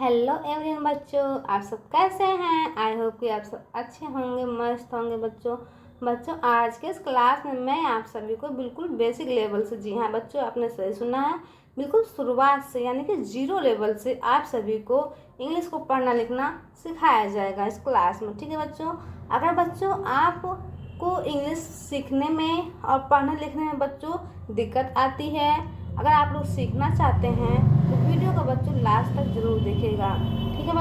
Hello everyone बच्चों, आप सब कैसे हैं। आई होप कि आप सब अच्छे होंगे, मस्त होंगे। बच्चों आज के इस क्लास में मैं आप सभी को बिल्कुल बेसिक लेवल से, जी हाँ बच्चों आपने सही सुना है, बिल्कुल शुरुआत से यानी कि जीरो लेवल से आप सभी को इंग्लिश को पढ़ना लिखना सिखाया जाएगा इस क्लास में। ठीक है बच्चों, अगर बच्चों आपको इंग्लिश सीखने में और पढ़ने लिखने में बच्चों दिक्कत आती है, अगर आप लोग सीखना चाहते हैं तो वीडियो को बच्चों लास्ट तक जरूर देखिएगा। ठीक है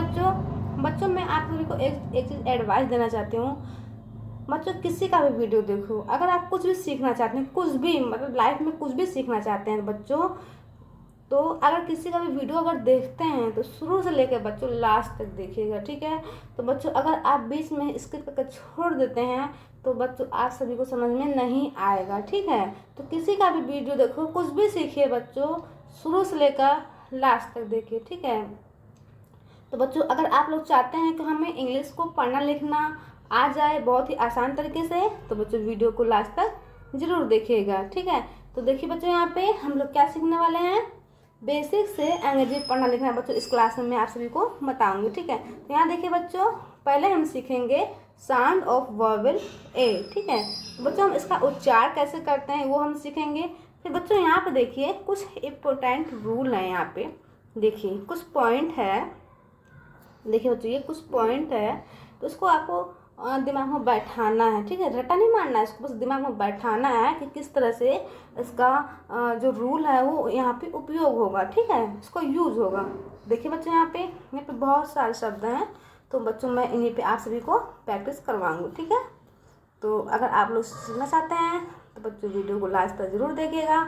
बच्चों मैं आप सभी को एक चीज़ एडवाइस देना चाहती हूँ। बच्चों किसी का भी वीडियो देखो, अगर आप कुछ भी सीखना चाहते हैं, कुछ भी मतलब लाइफ में कुछ भी सीखना चाहते हैं बच्चों, तो अगर किसी का भी वीडियो अगर देखते हैं तो शुरू से लेकर बच्चों लास्ट तक देखिएगा। ठीक है, तो बच्चों अगर आप बीच में स्किप करके छोड़ देते हैं तो बच्चों आप सभी को समझ में नहीं आएगा। ठीक है, तो किसी का भी वीडियो देखो, कुछ भी सीखिए बच्चों, शुरू से लेकर लास्ट तक देखिए। ठीक है, तो बच्चों अगर आप लोग चाहते हैं कि हमें इंग्लिश को पढ़ना लिखना आ जाए बहुत ही आसान तरीके से, तो बच्चों वीडियो को लास्ट तक जरूर देखिएगा। ठीक है, तो देखिए बच्चों यहाँ पे हम लोग क्या सीखने वाले हैं, बेसिक से अंग्रेजी पढ़ना लिखना बच्चों इस क्लास में मैं आप सभी को बताऊंगी। ठीक है, तो यहाँ देखिए बच्चों, पहले हम सीखेंगे साउंड ऑफ वॉवेल ए। ठीक है, तो बच्चों हम इसका उच्चार कैसे करते हैं वो हम सीखेंगे। फिर बच्चों यहाँ पे देखिए कुछ इम्पोर्टेंट रूल है, यहाँ पे देखिए कुछ पॉइंट है। देखिए बच्चों ये कुछ पॉइंट है, तो इसको आपको दिमाग में बैठाना है। ठीक है, रट्टा नहीं मारना है, इसको बस दिमाग में बैठाना है कि किस तरह से इसका जो रूल है वो यहाँ पे उपयोग होगा। ठीक है, इसको यूज होगा। देखिए बच्चों यहाँ पे बहुत सारे शब्द हैं, तो बच्चों मैं इन्हीं पे आप सभी को प्रैक्टिस करवाऊंगी। ठीक है, तो अगर आप लोग सीखना चाहते हैं तो बच्चों वीडियो को लास्ट तक जरूर देखिएगा।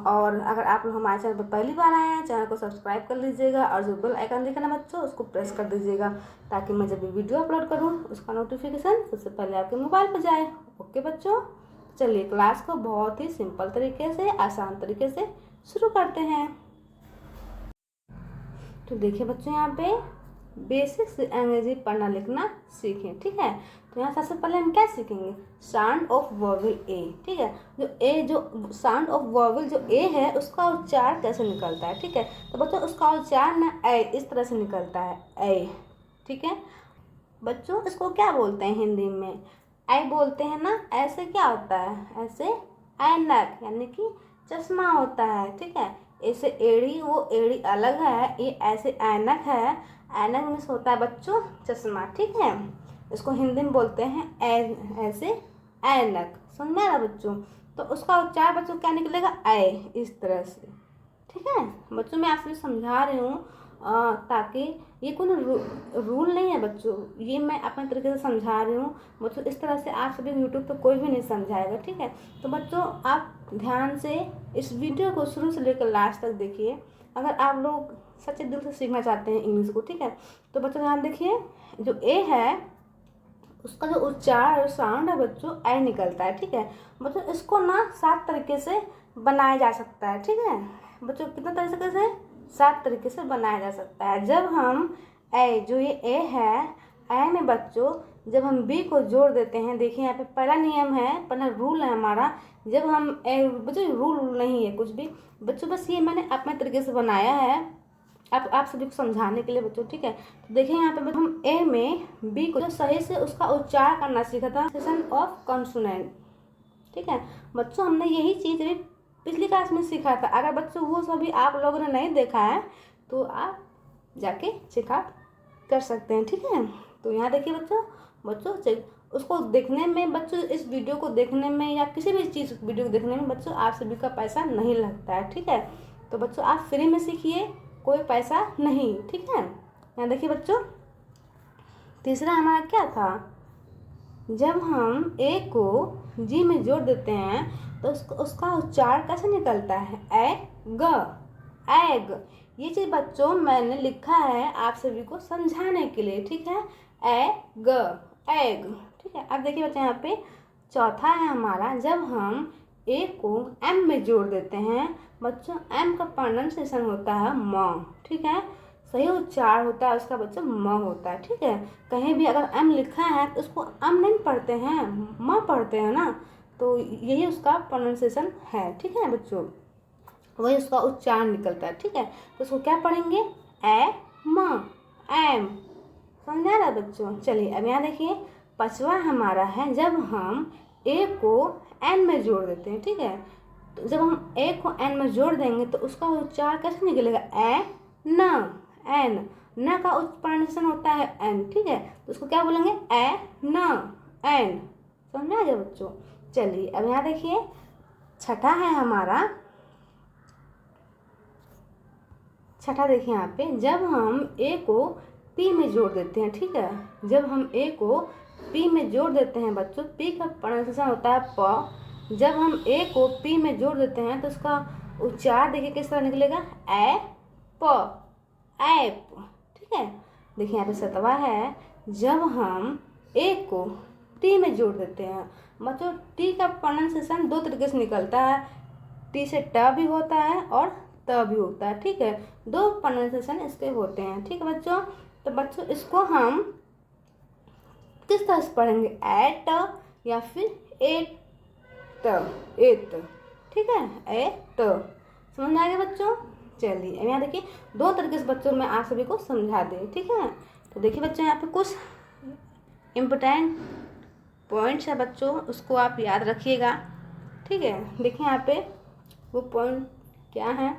और अगर आप लोग हमारे चैनल पर पहली बार आए हैं, चैनल को सब्सक्राइब कर लीजिएगा और जो बेल आइकन दिखा ना बच्चों उसको प्रेस कर दीजिएगा, ताकि मैं जब भी वीडियो अपलोड करूँ उसका नोटिफिकेशन सबसे पहले आपके मोबाइल पर जाए। ओके बच्चों, चलिए क्लास को बहुत ही सिंपल तरीके से, आसान तरीके से शुरू करते हैं। तो देखिए बच्चों यहाँ पे बेसिक से अंग्रेजी पढ़ना लिखना सीखें। ठीक है, तो यहाँ सबसे पहले हम क्या सीखेंगे, साउंड ऑफ वॉवेल ए। ठीक है, जो साउंड ऑफ वॉवेल जो ए है उसका उच्चार कैसे निकलता है। ठीक है, तो बच्चों उसका उच्चार ना ए इस तरह से निकलता है, ए। ठीक है बच्चों, इसको क्या बोलते हैं हिंदी में, आई बोलते हैं ना। ऐसे क्या होता है, ऐसे ऐनक यानी कि चश्मा होता है। ठीक है, ऐसे एड़ी, वो एड़ी अलग है, ये ऐसे ऐनक है। ऐनक मीन्स होता है बच्चों चश्मा। ठीक है, इसको हिंदी में बोलते हैं ऐसे ऐनक। समझ में आ रहा बच्चों, तो उसका उच्चार बच्चों क्या निकलेगा, ऐ इस तरह से। ठीक है बच्चों, मैं आपसे समझा रही हूँ ताकि ये कोई रूल नहीं है बच्चों, ये मैं अपने तरीके से समझा रही हूँ बच्चों। इस तरह से आप सभी यूट्यूब पे कोई भी नहीं समझाएगा। ठीक है, तो बच्चों आप ध्यान से इस वीडियो को शुरू से लेकर लास्ट तक देखिए, अगर आप लोग सच्चे दिल से सीखना चाहते हैं इंग्लिश को। ठीक है, तो बच्चों ध्यान देखिए, जो ए है उसका जो उच्चार और साउंड है बच्चों ऐ निकलता है। ठीक है बच्चों, इसको ना 7 तरीके से बनाया जा सकता है। ठीक है बच्चों, कितने तरीके से, 7 तरीके से बनाया जा सकता है। जब हम ए, जो ये ए है, ए में बच्चों जब हम बी को जोड़ देते हैं, देखिए यहाँ पे पहला नियम है, पहला रूल है हमारा, जब हम ए, बच्चों रूल नहीं है कुछ भी बच्चों, बस ये मैंने अपने तरीके से बनाया है आप सभी को समझाने के लिए बच्चों। ठीक है, तो देखिए यहाँ पे हम ए में बी को जो सही से उसका उच्चार करना सीखा था, सेशन ऑफ कॉन्सोनेंट। ठीक है बच्चों, हमने यही चीज़ अभी पिछली क्लास में सीखा था। अगर बच्चों वो सभी आप लोगों ने नहीं देखा है तो आप जाके चेकआउट कर सकते हैं। ठीक है, तो यहाँ देखिए बच्चों उसको देखने में बच्चों, इस वीडियो को देखने में या किसी भी चीज़ वीडियो को देखने में बच्चों आप सभी का पैसा नहीं लगता है। ठीक है, तो बच्चों आप फ्री में सीखिए, कोई पैसा नहीं। ठीक है, यहाँ देखिए बच्चों, तीसरा हमारा क्या था, जब हम ए को जी में जोड़ देते हैं तो उसका उच्चार कैसे निकलता है, एग। ये चीज़ बच्चों मैंने लिखा है आप सभी को समझाने के लिए। ठीक है, एग। ठीक है, अब देखिए बच्चों यहाँ पे चौथा है हमारा, जब हम ए को एम में जोड़ देते हैं बच्चों, एम का प्रोनाउंसिएशन होता है म। ठीक है, सही उच्चार होता है उसका बच्चों म होता है। ठीक है, कहीं भी अगर एम लिखा है तो उसको एम नहीं पढ़ते हैं, म पढ़ते हैं ना, तो यही उसका प्रोनाउंसिएशन है। ठीक है बच्चों, वही उसका उच्चारण निकलता है। ठीक है, तो उसको क्या पढ़ेंगे, एम, एम। समझा रहा बच्चों। चलिए अब यहाँ देखिए, पांचवा हमारा है जब हम ए को एन में जोड़ देते हैं, ठीक है। तो जब हम ए को एन में जोड़ देंगे तो उसका उच्चार कैसे निकलेगा, न, एन। न का प्रोनाउंसिएशन होता है एन, ठीक है। तो उसको क्या बोलेंगे, न, एन। समझ आ गया बच्चों। चलिए अब यहाँ देखिए, छठा है हमारा, छठा देखिए यहाँ पे, जब हम ए को पी में जोड़ देते हैं, ठीक है। जब हम ए को पी में जोड़ देते हैं बच्चों, पी का प्रोनाउंसिएशन होता है प। जब हम ए को पी में जोड़ देते हैं तो उसका उच्चार देखिए किस तरह निकलेगा, ए प, ऐप, ठीक है। देखिए यहाँ पे सतवा है, जब हम ए को टी में जोड़ देते हैं बच्चों, टी का प्रोनाउंसिएशन दो तरीके से निकलता है, टी से ट भी होता है और त भी होता है, ठीक है। दो प्रोनाउंसिएशन इसके होते हैं, ठीक है बच्चों। तो बच्चों इसको हम किस तरह से पढ़ेंगे, एट या फिर एट, एट, ठीक है, एट। समझ आ गया बच्चों। चलिए अब यहाँ देखिए, दो तरीके से बच्चों मैं आप सभी को समझा दें, ठीक है। तो देखिए बच्चों, यहाँ पे कुछ इम्पोर्टेंट पॉइंट्स है बच्चों, उसको आप याद रखिएगा, ठीक है। देखिए यहाँ पे वो पॉइंट क्या है,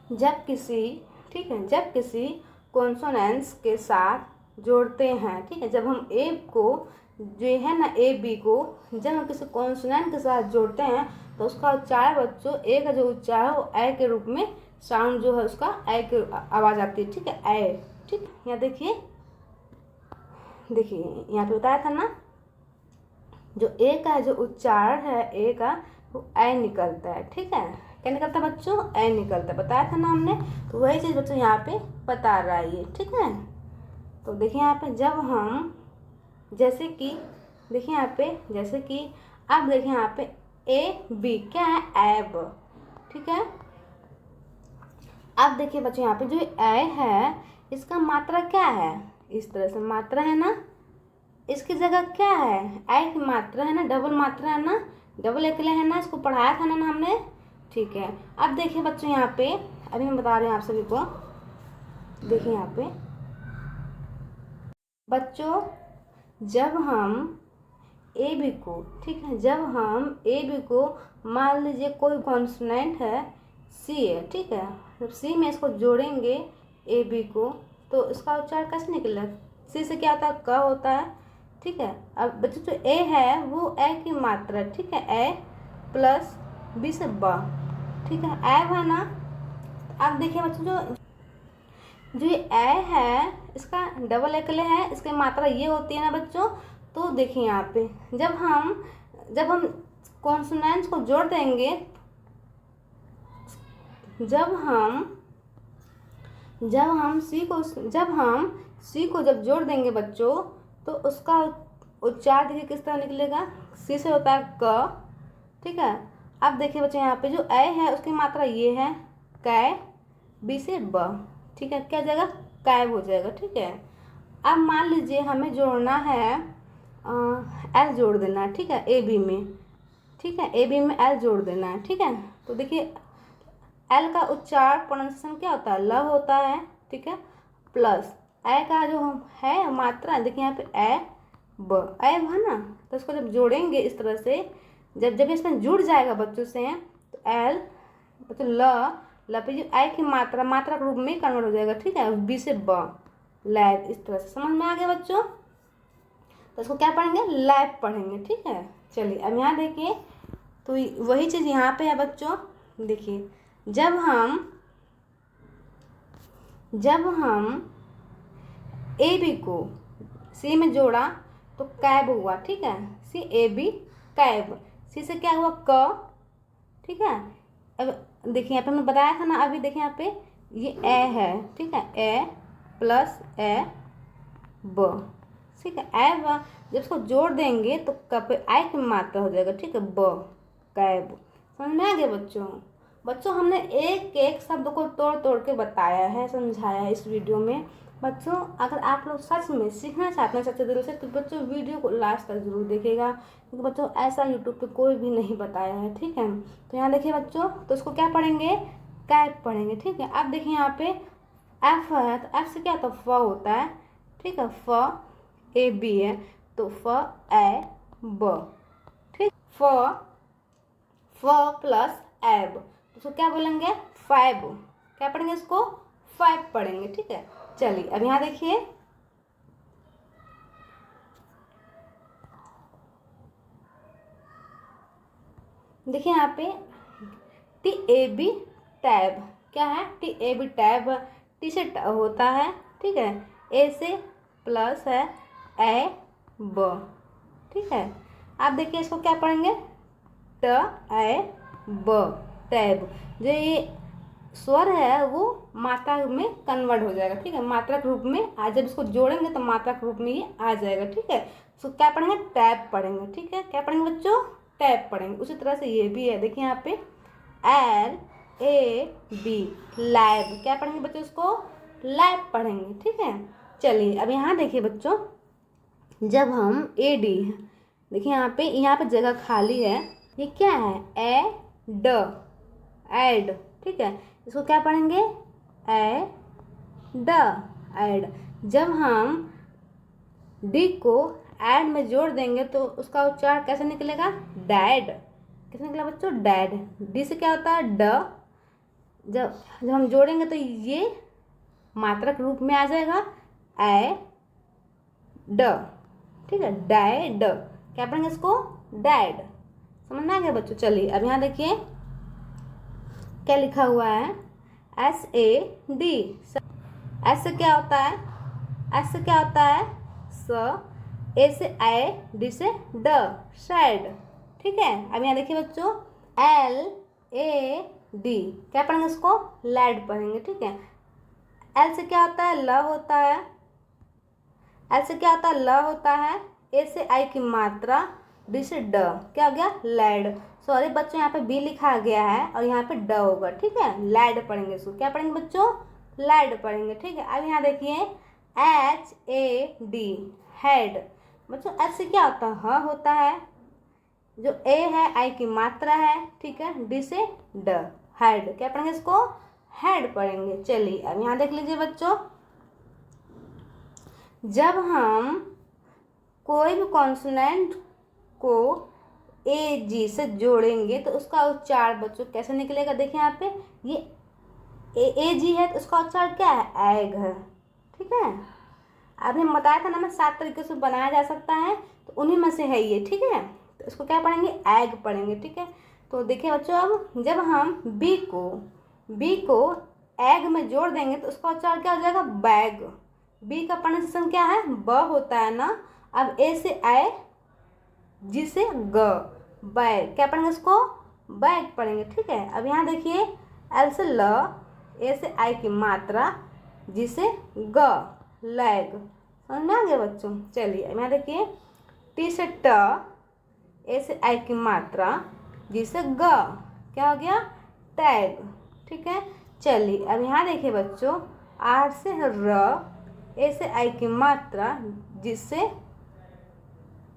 जब किसी, ठीक है, जब किसी कॉन्सोनेंट्स के साथ जोड़ते हैं, ठीक है। जब हम ए को, जो है ना ए बी को, जब हम किसी कॉन्सोनेंट के साथ जोड़ते हैं तो उसका उच्चार बच्चों, ए का जो उच्चार है वो ए के रूप में, साउंड जो है उसका ए की आवाज़ आती है, ठीक है, ए, ठीक। यहाँ देखिए, देखिए यहाँ पे बताया था ना, जो ए का जो उच्चार है ए का, वो ए निकलता है, ठीक है। क्या निकलता है बच्चों, ए निकलता है, बताया था ना हमने। तो वही चीज़ बच्चों यहाँ पे बता रहा है ये, ठीक है। तो देखिए यहाँ पे, जब हम, जैसे कि देखिए यहाँ पे, जैसे कि अब देखिए यहाँ पे ए बी क्या है, एब, ठीक है। अब देखिए बच्चों, यहाँ पे जो ए है इसका मात्रा क्या है, इस तरह से मात्रा है ना, इसकी जगह क्या है, ए की मात्रा है ना, डबल मात्रा है ना, डबल एकले है ना, इसको पढ़ाया था ना हमने, ठीक है। अब देखिए बच्चों यहाँ पे, अभी मैं बता रही हूँ आप सभी को, देखिए यहाँ पे बच्चों, जब हम ए बी को, ठीक है, जब हम ए बी को, मान लीजिए कोई कॉन्सोनेंट है सी है, ठीक है। जब सी में इसको जोड़ेंगे ए बी को तो इसका उच्चार कैसे निकलेगा, सी से क्या होता है, क होता है, ठीक है। अब बच्चों जो ए है वो ए की मात्रा, ठीक है, ए प्लस बी से ब, ठीक है, एब है ना। अब देखिए बच्चों, जो ये ए है इसका डबल एकले है, इसकी मात्रा ये होती है ना बच्चों। तो देखिए यहाँ पे, जब हम कॉन्सोनेंट्स को जोड़ देंगे, जब हम सी को जब जोड़ देंगे बच्चों, तो उसका उच्चार देखिए किस तरह निकलेगा, सी से होता है क, ठीक है। अब देखिए बच्चों, यहाँ पे जो ए है उसकी मात्रा ये है, कै, बी से ब, ठीक है, क्या जाएगा, कैब हो जाएगा, ठीक है। अब मान लीजिए हमें जोड़ना है, एल जोड़ देना है, ठीक है, ए बी में, ठीक है, ए बी में एल जोड़ देना है, ठीक है। तो देखिए एल का उच्चार प्रोनाउंसिएशन क्या होता है, ल होता है, ठीक है, प्लस ए का जो है मात्रा, देखिए यहाँ पे ए ब, ए है ना। तो इसको जब जोड़ेंगे इस तरह से, जब इसमें जुड़ जाएगा बच्चों से, तो एल बच्चों ल पे जो ए की मात्रा के रूप में कन्वर्ट हो जाएगा, ठीक है, बी से ब, लैब, इस तरह से समझ में आ गया बच्चों। तो इसको क्या पढ़ेंगे, लैब पढ़ेंगे, ठीक है। चलिए अब यहाँ देखिए, तो वही चीज़ यहाँ पे है बच्चों। देखिए जब हम ए बी को सी में जोड़ा तो कैब हुआ, ठीक है, सी ए बी कैब, सी से क्या हुआ, क, ठीक है। अब देखिए यहाँ पे मैं बताया था ना अभी, देखिए यहाँ पे ये ए है, ठीक है, ए प्लस ए ब, ठीक है, ए ब, जब इसको जोड़ देंगे तो कब आई की मात्रा हो जाएगा, ठीक है, ब, कैब। समझ में आ गया बच्चों हमने एक एक शब्द को तोड़ तोड़ के बताया है, समझाया है इस वीडियो में। बच्चों अगर आप लोग सच में सीखना चाहते हैं सच्चे दिल से, तो बच्चों वीडियो को लास्ट तक जरूर देखिएगा, क्योंकि बच्चों ऐसा यूट्यूब पे कोई भी नहीं बताया है, ठीक है। तो यहाँ देखिए बच्चों, तो इसको क्या पढ़ेंगे, कैब पढ़ेंगे, ठीक है। अब देखिए यहाँ पे एफ है तो एफ से क्या होता है, फ होता है, ठीक है, फ ए बी है तो फ ए ब, ठीक, फ प्लस एब तो उसको क्या बोलेंगे, फैब। क्या पढ़ेंगे इसको, फैब पढ़ेंगे, ठीक है। चलिए अब यहाँ देखिए, देखिए यहाँ पे टी ए बी टैब, क्या है, T A B tab, T से होता है, ठीक है, ए से प्लस है ए ब, ठीक है। आप देखिए इसको क्या पढ़ेंगे, ट ए ब, टैब। जो ये स्वर है वो मात्रा में कन्वर्ट हो जाएगा, ठीक है, मात्रक रूप में आज जब इसको जोड़ेंगे तो मात्रक रूप में ये आ जाएगा, ठीक है। तो क्या पढ़ेंगे, टैब पढ़ेंगे, ठीक है। क्या पढ़ेंगे बच्चों, टैब पढ़ेंगे। उसी तरह से ये भी है, देखिए यहाँ पे एल ए बी, लैब। क्या पढ़ेंगे बच्चों, इसको लैब पढ़ेंगे, ठीक है। चलिए अब यहाँ देखिए बच्चों, जब हम ए डी, देखिए यहाँ पे जगह खाली है, ये क्या है, ए ड, एड, ठीक है। इसको क्या पढ़ेंगे, ए ड, एड। जब हम डी को एड में जोड़ देंगे तो उसका उच्चारण कैसे निकलेगा, डैड। कैसे निकला बच्चों, डैड। डी से क्या होता है, ड। जब हम जोड़ेंगे तो ये मात्रक रूप में आ जाएगा, ए ड, ठीक है, डैड। क्या पढ़ेंगे इसको, डैड। समझ में आ गया बच्चों। चलिए अब यहाँ देखिए क्या लिखा हुआ है, एस ए डी। एस से क्या होता है, एस से क्या होता है, स, ए से ए, डी से ड, शैड, ठीक है। अब यहाँ देखिए बच्चों, एल ए डी, क्या पढ़ेंगे इसको, लैड पढ़ेंगे, ठीक है। एल से क्या होता है, ल होता है, एल से क्या होता है, ल होता है, ए से आई की मात्रा, डी से ड, क्या हो गया, लैड। सॉरी बच्चों यहाँ पे बी लिखा गया है और यहाँ पे ड होगा, ठीक है, लैड पढ़ेंगे इसको। क्या पढ़ेंगे बच्चों, लैड पढ़ेंगे, ठीक है। अब यहाँ देखिए एच ए डी, हेड। बच्चों एच से क्या होता है, ह होता है, जो ए है आई की मात्रा है, ठीक है, डी से ड, हेड। क्या पढ़ेंगे इसको, हेड पढ़ेंगे। चलिए अब यहाँ देख लीजिए बच्चों, जब हम कोई भी कॉन्सोनेंट को ए जी से जोड़ेंगे तो उसका उच्चारण बच्चों कैसे निकलेगा, देखिए यहाँ पे ये ए जी है तो उसका उच्चारण क्या है, एग है, ठीक है। आपने बताया था ना मैं 7 तरीके से बनाया जा सकता है, तो उन्हीं में से है ये, ठीक है। तो इसको क्या पढ़ेंगे, एग पढ़ेंगे, ठीक है। तो देखिए बच्चों, अब जब हम बी को एग में जोड़ देंगे तो उसका उच्चारण क्या हो जाएगा, बैग। बी का प्रोनाउंसिएशन क्या है, ब होता है ना। अब ए से ए, जी से ग, बैग। क्या पढ़ेंगे इसको, बैग पढ़ेंगे, ठीक है। अब यहाँ देखिए एल से ल, ए से आई की मात्रा, जी से ग, लैग। समझ में आ गया बच्चों। चलिए अब यहाँ देखिए टी से ट, ए से आई की मात्रा, जी से ग, क्या हो गया, टैग, ठीक है। चलिए अब यहाँ देखिए बच्चों, आर से र, ए से आई की मात्रा, जी से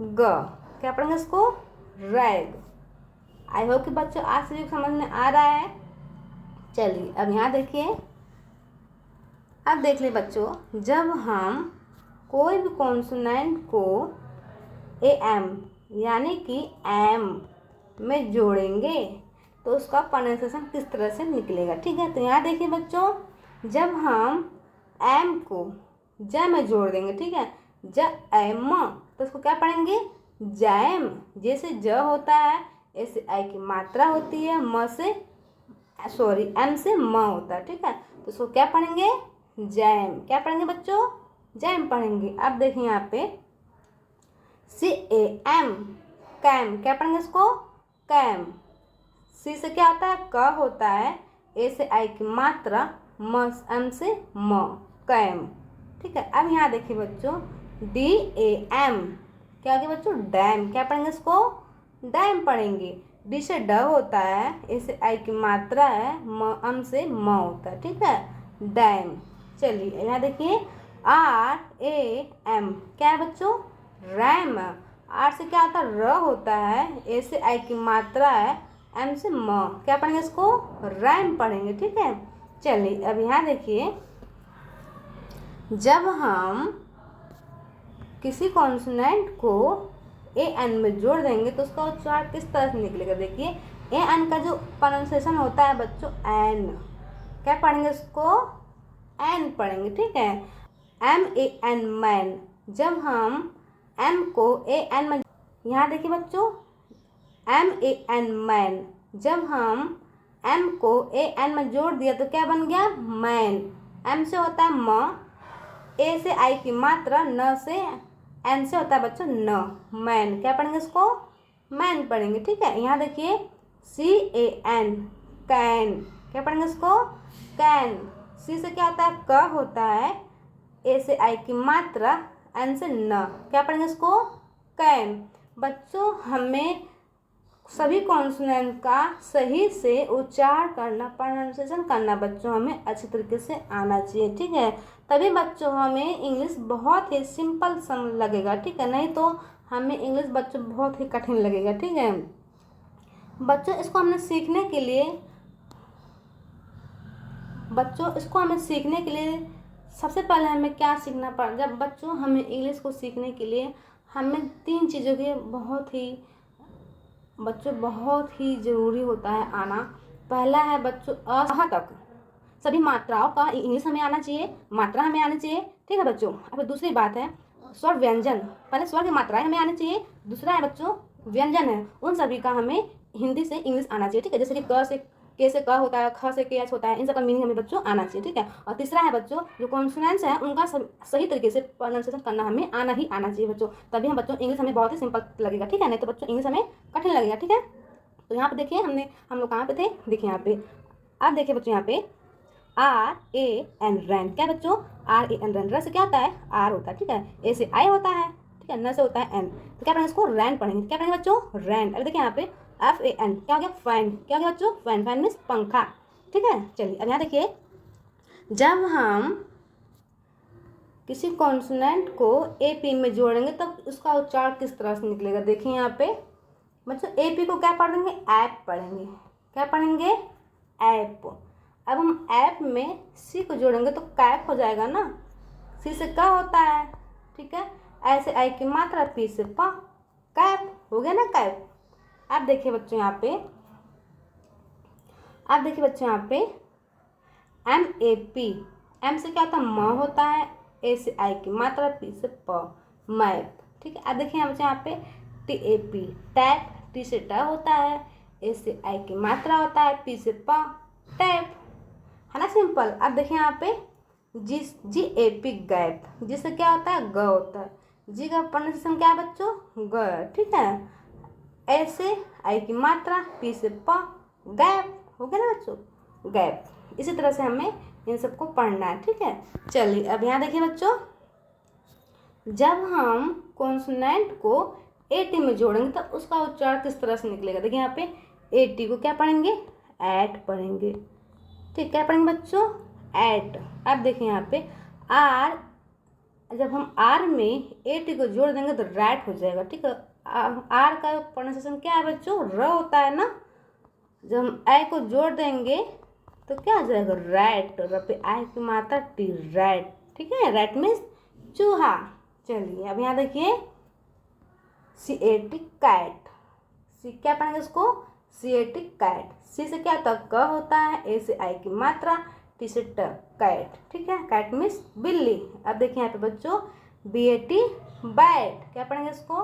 ग, क्या पढ़ेंगे इसको, रैग। आई होप कि बच्चों आज से समझ में आ रहा है। चलिए अब यहाँ देखिए, अब देख ले बच्चों, जब हम कोई भी कॉन्सोनेंट को ए एम यानी कि एम में जोड़ेंगे तो उसका प्रोनाउंसिएशन किस तरह से निकलेगा, ठीक है। तो यहाँ देखिए बच्चों, जब हम एम को ज में जोड़ देंगे, ठीक है, ज एम, तो उसको क्या पढ़ेंगे, जैम। जैसे ज होता है, ए से आई की मात्रा होती है, एम से म होता है, ठीक है। तो इसको क्या पढ़ेंगे, जैम। क्या पढ़ेंगे बच्चों, जैम पढ़ेंगे। अब देखिए यहाँ पे सी ए एम, कैम। क्या पढ़ेंगे इसको, कैम। सी से क्या होता है, क होता है, ए से आई की मात्रा, एम से म, कैम, ठीक है। अब यहाँ देखिए बच्चों, डी ए एम, क्या हो गया बच्चों, डैम। क्या पढ़ेंगे इसको, डैम पढ़ेंगे। डी से ड होता है, ए से आई की मात्रा है, एम से म होता है, ठीक है, डैम। चलिए यहाँ देखिए आर ए एम, क्या है बच्चों, रैम। आर से क्या होता है, र होता है, ए से आई की मात्रा है, एम से म। क्या पढ़ेंगे इसको, रैम पढ़ेंगे, ठीक है। चलिए अब यहाँ देखिए जब हम किसी कॉन्सोनेंट को ए एन में जोड़ देंगे तो उसका उच्चारण किस तरह से निकलेगा। देखिए ए एन का जो प्रोनाउंसिएशन होता है बच्चों एन, क्या पढ़ेंगे उसको, एन पढ़ेंगे, ठीक है। एम ए एन मैन, जब हम एम को ए एन में, यहाँ देखिए बच्चों एम ए एन मैन, जब हम एम को ए एन में जोड़ दिया तो क्या बन गया, मैन। एम से होता है म, ए से आई की मात्रा, न से एन से होता है बच्चों न, मैन। क्या पढ़ेंगे इसको, मैन पढ़ेंगे, ठीक है। यहाँ देखिए सी ए एन कैन, क्या पढ़ेंगे इसको, कैन। सी से क्या होता है, क होता है, ए से आई की मात्रा, एन से न, क्या पढ़ेंगे इसको, कैन। बच्चों हमें सभी कॉन्सोनेंट का सही से उच्चारण करना, प्रोनाउंसिएशन करना बच्चों हमें अच्छी तरीके से आना चाहिए, ठीक है। तभी बच्चों हमें इंग्लिश बहुत ही सिंपल समझ लगेगा, ठीक है। नहीं तो हमें इंग्लिश बच्चों बहुत ही कठिन लगेगा, ठीक है। बच्चों इसको हमें सीखने के लिए सबसे पहले हमें क्या सीखना पड़ा। जब बच्चों हमें इंग्लिश को सीखने के लिए हमें 3 चीज़ों की बहुत ही ज़रूरी होता है आना। पहला है बच्चों अ तक सभी मात्राओं का इंग्लिश हमें आना चाहिए, मात्रा हमें आनी चाहिए, ठीक है बच्चों। अब दूसरी बात है स्वर व्यंजन, पहले स्वर की मात्राएं हमें आनी चाहिए, दूसरा है बच्चों व्यंजन है, उन सभी का हमें हिंदी से इंग्लिश आना चाहिए, ठीक है। जैसे कि क से के से क होता है, ख से के एच होता है, इन सब का मीनिंग हमें बच्चों आना चाहिए, ठीक है। और तीसरा है बच्चों जो कॉन्सोनेंट्स हैं उनका सही तरीके से प्रोनाउंसिएशन करना हमें आना चाहिए बच्चों, तभी हम बच्चों इंग्लिश हमें बहुत ही सिंपल लगेगा, ठीक है। नहीं तो बच्चों इंग्लिश हमें कठिन लगेगा, ठीक है। तो यहाँ पे देखिए हम लोग कहाँ पे थे, देखिए यहाँ पे आप देखिए बच्चों, यहाँ पे आर ए एन रैन, क्या बच्चों, आर ए एन रैन, र से क्या होता है, आर होता है, ठीक है। ए से आई होता है, ठीक है, न से होता है एन, तो क्या पढ़ेंगे इसको, रैन पढ़ेंगे, क्या पढ़ेंगे बच्चों, रैन। अब देखिए यहाँ पे एफ ए एन, क्या हो गया, फैन, क्या हो गया बच्चों, फैन, फैन मीन्स पंखा, ठीक है। चलिए अब यहाँ देखिए जब हम किसी कॉन्सोनेंट को ए पी में जोड़ेंगे तब उसका उच्चारण किस तरह से निकलेगा। देखिए यहाँ पे बच्चों ए पी को क्या पढ़ेंगे, ऐप पढ़ेंगे, क्या पढ़ेंगे, ऐप। अब हम ऐप में सी को जोड़ेंगे तो कैप हो जाएगा ना, सी से का होता है, ठीक है, ऐसे आई की मात्रा, पी से पा, कैप हो गया ना, कैप। अब देखिए बच्चों यहाँ पे एम ए पी, एम से क्या होता है, म होता है, ए से आई की मात्रा, पी से प, मैप, ठीक है। अब देखिए यहाँ पे T A P, tap, T से ट होता है, ए से आई की मात्रा होता है, पी से प, टैप, है ना, सिंपल। अब देखिए यहाँ पे जी ए पी, गैप, जी से क्या होता है, ग होता है, जी का प्रोनाउंसिएशन क्या है बच्चों, ग, ठीक है। ए से आई की मात्रा, पी से प, गैप, हो गया ना बच्चों, गैप। इसी तरह से हमें इन सबको पढ़ना है, ठीक है। चलिए अब यहाँ देखिए बच्चों जब हम कॉन्सोनेंट को ए टी में जोड़ेंगे तब उसका उच्चारण किस तरह से निकलेगा। देखिए यहाँ पे ए टी को क्या पढ़ेंगे, एट पढ़ेंगे, ठीक, क्या पढ़ेंगे बच्चों, एट। अब देखिए यहाँ पे आर, जब हम आर में ए टी को जोड़ देंगे तो रैट हो जाएगा, ठीक है। आर का प्रोनाउंसिएशन क्या है बच्चों, र होता है ना, जब हम आई को जोड़ देंगे तो क्या हो जाएगा, रैट, र पे आई की मात्रा टी, रैट, ठीक है, रैट मीन्स चूहा। चलिए अब यहाँ देखिए सी ए टी, कैट, सी क्या पढ़ेंगे इसको, सी ए टी, कैट, सी से क्या होता है, क होता है, ए से आई की मात्रा, टी से ट, कैट, ठीक है, कैट मीन्स बिल्ली। अब देखिए यहाँ पे बच्चों बी ए टी, बैट, क्या पढ़ेंगे इसको,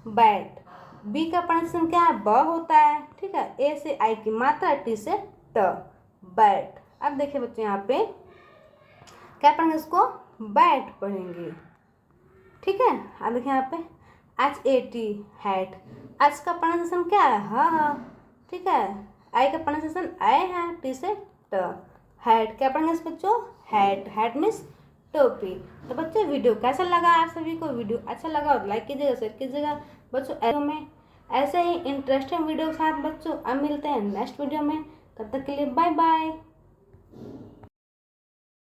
बैट, बी का प्रोनाउंसिएशन क्या है, ब होता है, ठीक है, ए से आई की मात्रा, टी से ट, बैट। अब देखिए बच्चों यहाँ पे क्या पढ़ेंगे इसको, बैट पढ़ेंगे, ठीक है। अब देखिए यहाँ पे H A T, hat, H का प्रोनाउंसिएशन क्या है, हा, ठीक है, आई का प्रोनाउंसिएशन आई है, टी से ट, हैट, क्या पढ़ेंगे इस बच्चों, हैट, हैट मीन्स टोपी। तो बच्चों वीडियो कैसा लगा आप सभी को, वीडियो अच्छा लगा और लाइक कीजिएगा, शेयर कीजिएगा बच्चों। में ऐसे ही इंटरेस्टिंग वीडियो के साथ बच्चों अब मिलते हैं नेक्स्ट वीडियो में, तब तक के लिए बाय बाय।